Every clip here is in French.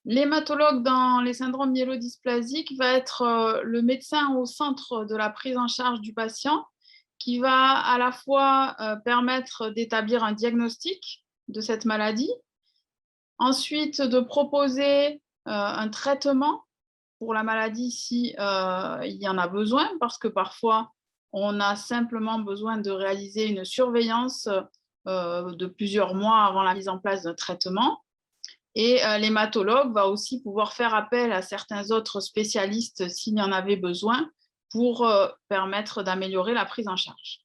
L'hématologue dans les syndromes myélodysplasiques va être le médecin au centre de la prise en charge du patient qui va à la fois permettre d'établir un diagnostic de cette maladie, ensuite de proposer un traitement pour la maladie si il y en a besoin, parce que parfois on a simplement besoin de réaliser une surveillance de plusieurs mois avant la mise en place d'un traitement. Et l'hématologue va aussi pouvoir faire appel à certains autres spécialistes s'il y en avait besoin pour permettre d'améliorer la prise en charge.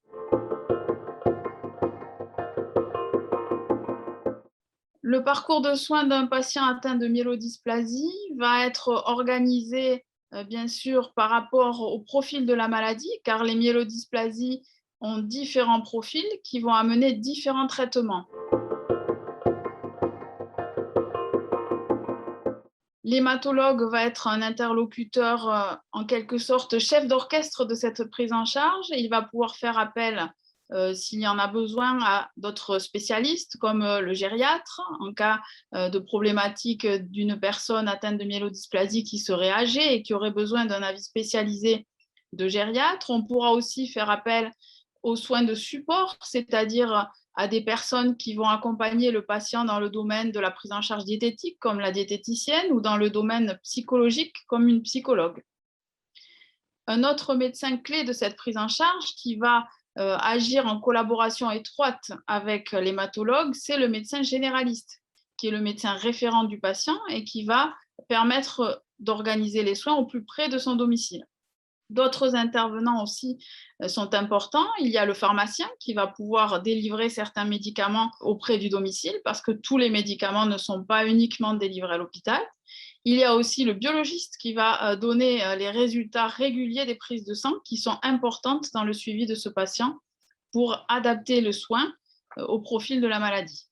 Le parcours de soins d'un patient atteint de myélodysplasie va être organisé bien sûr par rapport au profil de la maladie, car les myélodysplasies ont différents profils qui vont amener différents traitements. L'hématologue va être un interlocuteur, en quelque sorte chef d'orchestre de cette prise en charge et il va pouvoir faire appel, s'il y en a besoin, à d'autres spécialistes comme le gériatre, en cas de problématique d'une personne atteinte de myélodysplasie qui serait âgée et qui aurait besoin d'un avis spécialisé de gériatre. On pourra aussi faire appel aux soins de support, c'est-à-dire à des personnes qui vont accompagner le patient dans le domaine de la prise en charge diététique, comme la diététicienne, ou dans le domaine psychologique, comme une psychologue. Un autre médecin clé de cette prise en charge qui va agir en collaboration étroite avec l'hématologue, c'est le médecin généraliste, qui est le médecin référent du patient et qui va permettre d'organiser les soins au plus près de son domicile. D'autres intervenants aussi sont importants. Il y a le pharmacien qui va pouvoir délivrer certains médicaments auprès du domicile parce que tous les médicaments ne sont pas uniquement délivrés à l'hôpital. Il y a aussi le biologiste qui va donner les résultats réguliers des prises de sang qui sont importantes dans le suivi de ce patient pour adapter le soin au profil de la maladie.